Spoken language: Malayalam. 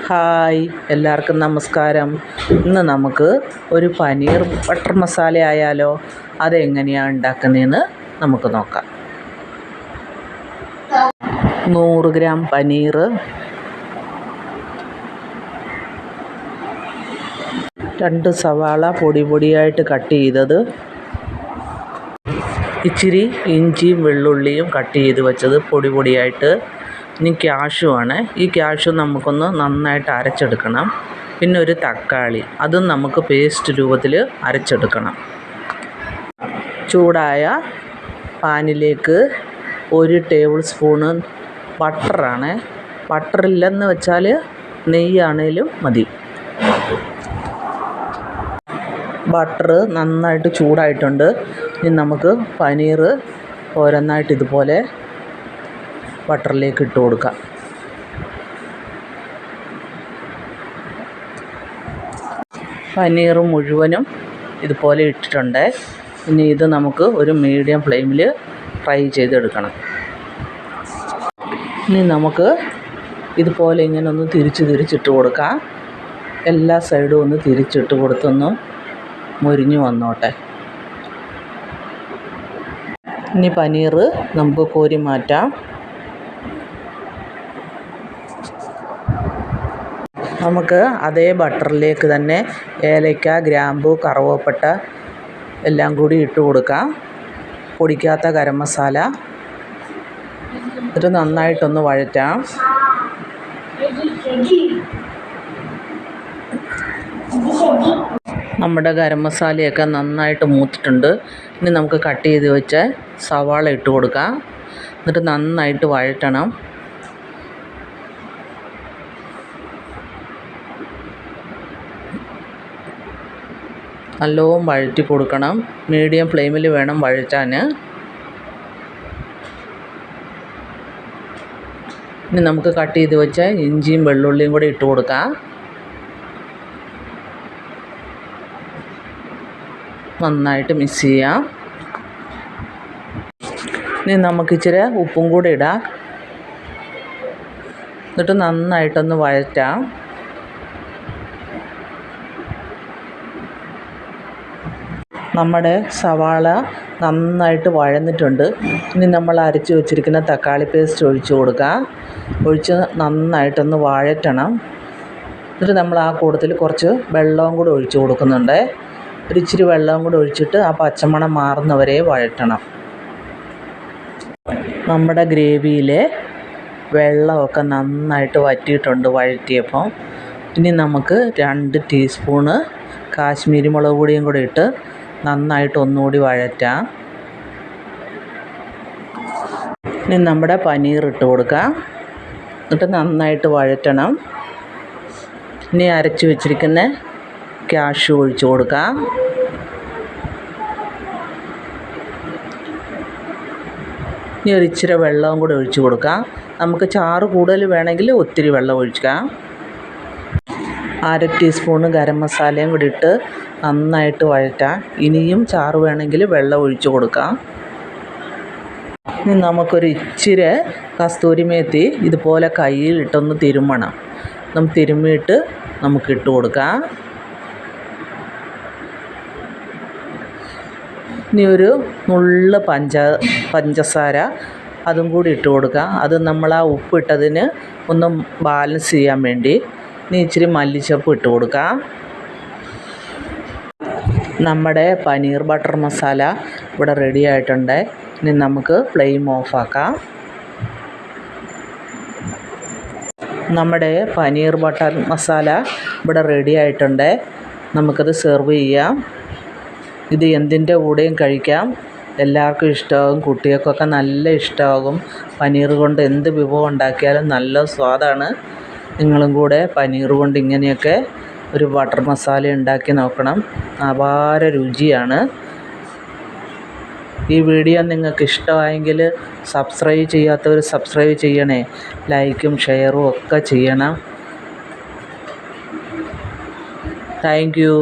ഹായ്, എല്ലാവർക്കും നമസ്കാരം. ഇന്ന് നമുക്ക് ഒരു പനീർ ബട്ടർ മസാല ആയാലോ? അതെങ്ങനെയാണ് ഉണ്ടാക്കുന്നതെന്ന് നമുക്ക് നോക്കാം. 100 ഗ്രാം പനീർ, 2 സവാള പൊടിയായിട്ട് കട്ട് ചെയ്തത്, ഇച്ചിരി ഇഞ്ചിയും വെള്ളുള്ളിയും കട്ട് ചെയ്ത് വെച്ചത് പൊടിയായിട്ട്. ഇനി ക്യാഷ്യൂ ആണ്. ഈ ക്യാഷ്യൂ നമുക്കൊന്ന് നന്നായിട്ട് അരച്ചെടുക്കണം. പിന്നെ ഒരു തക്കാളി, അതും നമുക്ക് പേസ്റ്റ് രൂപത്തിൽ അരച്ചെടുക്കണം. ചൂടായ പാനിലേക്ക് 1 ടേബിൾ സ്പൂണ് ബട്ടറാണ്. ബട്ടറില്ലെന്ന് വെച്ചാൽ നെയ്യാണേലും മതി. ബട്ടർ നന്നായിട്ട് ചൂടായിട്ടുണ്ട്. ഇനി നമുക്ക് പനീർ ഓരോന്നായിട്ട് ഇതുപോലെ ബട്ടറിലേക്ക് ഇട്ട് കൊടുക്കാം. പനീർ മുഴുവനും ഇതുപോലെ ഇട്ടിട്ടുണ്ട്. ഇനി ഇത് നമുക്ക് ഒരു മീഡിയം ഫ്ലെയിമിൽ ഫ്രൈ ചെയ്തെടുക്കണം. ഇനി നമുക്ക് ഇതുപോലെ ഇങ്ങനെ ഒന്ന് തിരിച്ചിട്ട് കൊടുക്കാം. എല്ലാ സൈഡും ഒന്ന് തിരിച്ചിട്ട് കൊടുത്തൊന്ന് മൊരിഞ്ഞ് വന്നോട്ടെ. ഇനി പനീർ നമുക്ക് കോരി മാറ്റാം. നമുക്ക് അതേ ബട്ടറിലേക്ക് തന്നെ ഏലക്ക, ഗ്രാമ്പു, കറുവപ്പട്ട എല്ലാം കൂടി ഇട്ട് കൊടുക്കാം. പൊടിക്കാത്ത ഗരം മസാല. ഇത് നന്നായിട്ടൊന്ന് വഴറ്റാം. നമ്മുടെ ഗരം മസാലയൊക്കെ നന്നായിട്ട് മൂത്തിട്ടുണ്ട്. ഇനി നമുക്ക് കട്ട് ചെയ്ത് വെച്ച സവാള ഇട്ട് കൊടുക്കാം. എന്നിട്ട് നന്നായിട്ട് വഴറ്റണം. നല്ലോണം വഴറ്റി കൊടുക്കണം. മീഡിയം ഫ്ലെയിമിൽ വേണം വഴറ്റാൻ. ഇനി നമുക്ക് കട്ട് ചെയ്ത് വെച്ച ഇഞ്ചിയും വെള്ളുള്ളിയും കൂടി ഇട്ട് കൊടുക്കാം. നന്നായിട്ട് മിക്സ് ചെയ്യാം. ഇനി നമുക്ക് ഇച്ചിരി ഉപ്പും കൂടി ഇടാം. എന്നിട്ട് നന്നായിട്ടൊന്ന് വഴറ്റാം. നമ്മുടെ സവാള നന്നായിട്ട് വഴന്നിട്ടുണ്ട്. ഇനി നമ്മൾ അരച്ച് വെച്ചിരിക്കുന്ന തക്കാളി പേസ്റ്റ് ഒഴിച്ച് കൊടുക്കാം. ഒഴിച്ച് നന്നായിട്ടൊന്ന് വഴറ്റണം. എന്നിട്ട് നമ്മൾ ആ കൂട്ടത്തിൽ കുറച്ച് വെള്ളവും കൂടി ഒഴിച്ച് കൊടുക്കുന്നുണ്ട്. ഒരിച്ചിരി വെള്ളവും കൂടി ഒഴിച്ചിട്ട് ആ പച്ചമണം മാറുന്നവരെ വഴറ്റണം. നമ്മുടെ ഗ്രേവിയിലെ വെള്ളമൊക്കെ നന്നായിട്ട് വറ്റിയിട്ടുണ്ട് വഴറ്റിയപ്പോൾ. ഇനി നമുക്ക് 2 ടീസ്പൂണ് കാശ്മീരി മുളക് പൊടിയും കൂടി ഇട്ട് നന്നായിട്ട് ഒന്നുകൂടി വഴറ്റാം. ഇനി നമ്മുടെ പനീർ ഇട്ട് കൊടുക്കാം. എന്നിട്ട് നന്നായിട്ട് വഴറ്റണം. ഇനി അരച്ച് വെച്ചിരിക്കുന്ന ക്യാഷ്യൂ ഒഴിച്ച് കൊടുക്കാം. ഇനി ഒരിച്ചിരി വെള്ളവും കൂടി ഒഴിച്ച് കൊടുക്കാം. നമുക്ക് ചാറ് കൂടുതൽ വേണമെങ്കിൽ ഒത്തിരി വെള്ളം ഒഴിക്കാം. 1/2 ടീസ്പൂണ് ഗരം മസാലയും കൂടി ഇട്ട് നന്നായിട്ട് വഴറ്റാം. ഇനിയും ചാറ് വേണമെങ്കിൽ വെള്ളം ഒഴിച്ച് കൊടുക്കാം. ഇനി നമുക്കൊരു ഇച്ചിരി കസ്തൂരി മേത്തി ഇതുപോലെ കയ്യിലിട്ടൊന്ന് തിരുമ്മണം. തിരുമ്മിയിട്ട് നമുക്കിട്ട് കൊടുക്കാം. ഇനി ഒരു നുള്ള് പഞ്ചസാര അതും കൂടി ഇട്ട് കൊടുക്കാം. അത് നമ്മൾ ആ ഉപ്പിട്ടതിന് ഒന്ന് ബാലൻസ് ചെയ്യാൻ വേണ്ടി. ഇനി ഇച്ചിരി മല്ലിച്ചപ്പ് ഇട്ട് കൊടുക്കാം. നമ്മുടെ പനീർ ബട്ടർ മസാല ഇവിടെ റെഡി ആയിട്ടുണ്ട്. ഇനി നമുക്ക് ഫ്ലെയിം ഓഫാക്കാം. നമ്മുടെ പനീർ ബട്ടർ മസാല ഇവിടെ റെഡി ആയിട്ടുണ്ട്. നമുക്കത് സെർവ് ചെയ്യാം. ഇത് എന്തിൻ്റെ കൂടെയും കഴിക്കാം. എല്ലാവർക്കും ഇഷ്ടമാകും. കുട്ടികൾക്കൊക്കെ നല്ല ഇഷ്ടമാകും. പനീർ കൊണ്ട് എന്ത് വിഭവം ഉണ്ടാക്കിയാലും നല്ല സ്വാദാണ്. നിങ്ങളും കൂടെ പനീർ കൊണ്ട് ഇങ്ങനെയൊക്കെ ഒരു ബട്ടർ മസാല ഉണ്ടാക്കി നോക്കണം. അപാര രുചിയാണ്. ഈ വീഡിയോ നിങ്ങൾക്ക് ഇഷ്ടമായെങ്കിൽ സബ്സ്ക്രൈബ് ചെയ്യാത്തവർ സബ്സ്ക്രൈബ് ചെയ്യണേ. ലൈക്കും ഷെയറും ഒക്കെ ചെയ്യണം. Thank you.